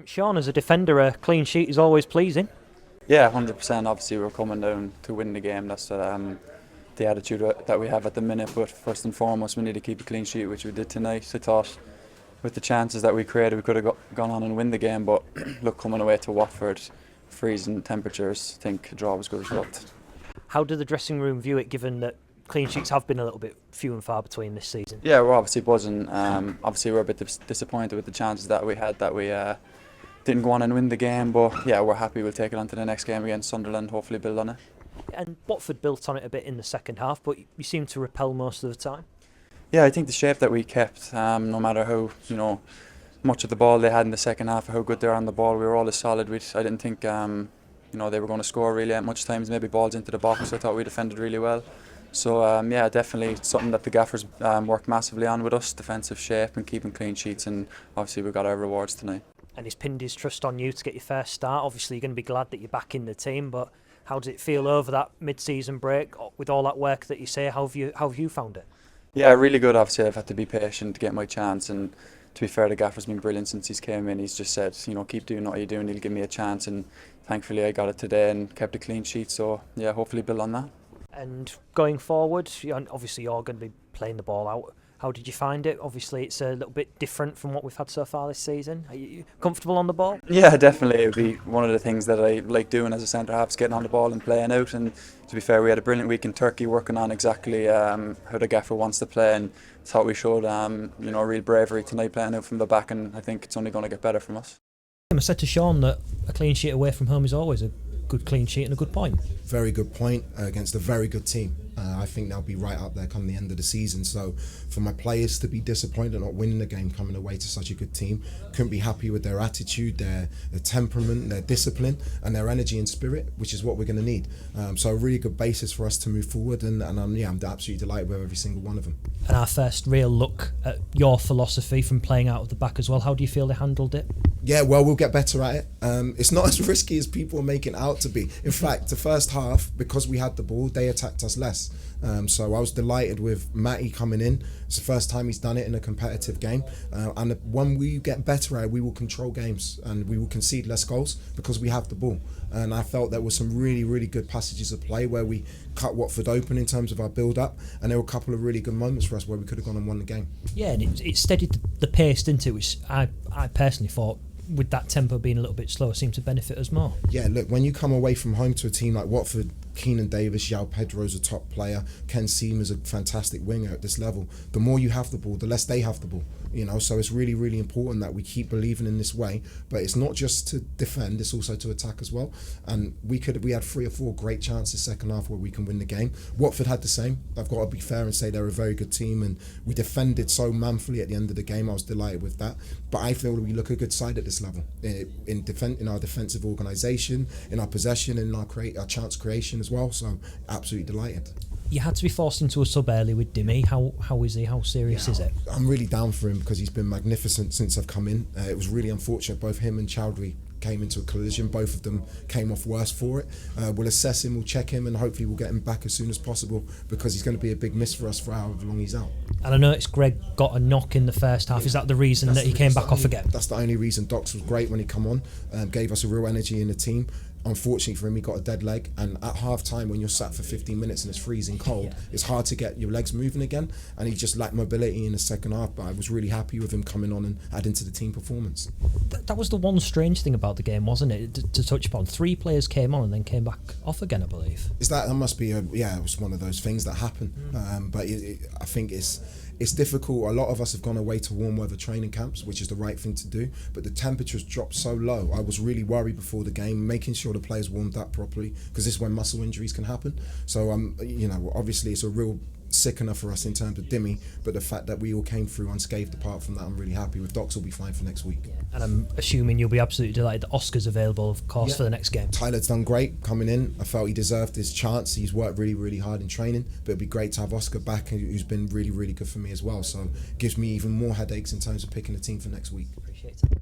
Sean, as a defender, a clean sheet is always pleasing. Yeah, 100%. Obviously, we're coming down to win the game. That's the attitude that we have at the minute. But first and foremost, we need to keep a clean sheet, which we did tonight. I thought with the chances that we created, we could have gone on and win the game. But look, coming away to Watford, freezing temperatures, I think a draw was a good result. How did the dressing room view it, given that clean sheets have been a little bit few and far between this season? Yeah, we're obviously buzzing. Obviously, we're a bit disappointed with the chances that we had that we didn't go on and win the game. But yeah, we're happy. We'll take it on to the next game against Sunderland. Hopefully, build on it. And Watford built on it a bit in the second half, but you seem to repel most of the time. Yeah, I think the shape that we kept, no matter how much of the ball they had in the second half, or how good they were on the ball, we were always solid. I didn't think they were going to score really at much times. Maybe balls into the box. I thought we defended really well. So yeah, definitely something that the gaffers worked massively on with us: defensive shape and keeping clean sheets. And obviously we got our rewards tonight. And he's pinned his trust on you to get your first start. Obviously, you're going to be glad that you're back in the team, but how does it feel over that mid-season break with all that work that you say? How have you found it? Yeah, really good. Obviously, I've had to be patient to get my chance, and to be fair, the gaffer's been brilliant since he's came in. He's just said, keep doing what you're doing. He'll give me a chance, and thankfully, I got it today and kept a clean sheet. So yeah, hopefully build on that. And going forward, obviously you're going to be playing the ball out. How did you find it? Obviously, it's a little bit different from what we've had so far this season. Are you comfortable on the ball? Yeah, definitely. It would be one of the things that I like doing as a centre half, is getting on the ball and playing out. And to be fair, we had a brilliant week in Turkey working on exactly how the gaffer wants to play, and thought we showed real bravery tonight playing out from the back, and I think it's only going to get better from us. I said to Sean that a clean sheet away from home is always a good clean sheet and a good point. Very good point against a very good team. I think they'll be right up there come the end of the season. So for my players to be disappointed not winning the game coming away to such a good team, couldn't be happy with their attitude, their temperament, their discipline and their energy and spirit, which is what we're going to need. So a really good basis for us to move forward, and I'm absolutely delighted with every single one of them. And our first real look at your philosophy from playing out of the back as well. How do you feel they handled it? Yeah, well, we'll get better at it. It's not as risky as people are making it out to be. In fact, the first half, because we had the ball, they attacked us less. So I was delighted with Matty coming in. It's the first time he's done it in a competitive game. And when we get better at it, we will control games and we will concede less goals because we have the ball. And I felt there were some really, really good passages of play where we cut Watford open in terms of our build-up. And there were a couple of really good moments for us where we could have gone and won the game. Yeah, and it steadied the pace, didn't it? Which I personally thought, with that tempo being a little bit slower, seemed to benefit us more. Yeah, look, when you come away from home to a team like Watford, Keenan Davis, João Pedro's a top player, Ken Seamer's a fantastic winger at this level. The more you have the ball, the less they have the ball. So it's really, really important that we keep believing in this way. But it's not just to defend, it's also to attack as well. And we had 3 or 4 great chances second half where we can win the game. Watford had the same. I've got to be fair and say they're a very good team, and we defended so manfully at the end of the game. I was delighted with that. But I feel we look a good side at this level in our defensive organisation, in our possession, in our chance creation as well. So absolutely delighted. You had to be forced into a sub early with Dimmy. How is he? How serious is it? I'm really down for him because he's been magnificent since I've come in. It was really unfortunate both him and Chowdhury came into a collision. Both of them came off worse for it. We'll assess him, we'll check him, and hopefully we'll get him back as soon as possible because he's going to be a big miss for us for however long he's out. And I noticed Greg got a knock in the first half. Is that the reason that he came back off again? That's the only reason. Docs was great when he come on, gave us a real energy in the team. Unfortunately for him, he got a dead leg, and at half time when you're sat for 15 minutes and it's freezing cold, it's hard to get your legs moving again, and he just lacked mobility in the second half. But I was really happy with him coming on and adding to the team performance. That was the one strange thing about the game, wasn't it? To touch upon, 3 players came on and then came back off again, I believe. That must be it was one of those things that happen. But I think it's difficult. A lot of us have gone away to warm weather training camps, which is the right thing to do, but the temperatures dropped so low. I was really worried before the game, making sure the players warmed up properly, because this is when muscle injuries can happen. So obviously it's a real sickener for us in terms of Dimmy, but the fact that we all came through unscathed apart from that, I'm really happy with. Docs will be fine for next week. And I'm assuming you'll be absolutely delighted that Oscar's available, of course, for the next game. Tyler's done great coming in. I felt he deserved his chance. He's worked really, really hard in training, but it'd be great to have Oscar back, who's been really, really good for me as well. So it gives me even more headaches in terms of picking a team for next week. Appreciate it.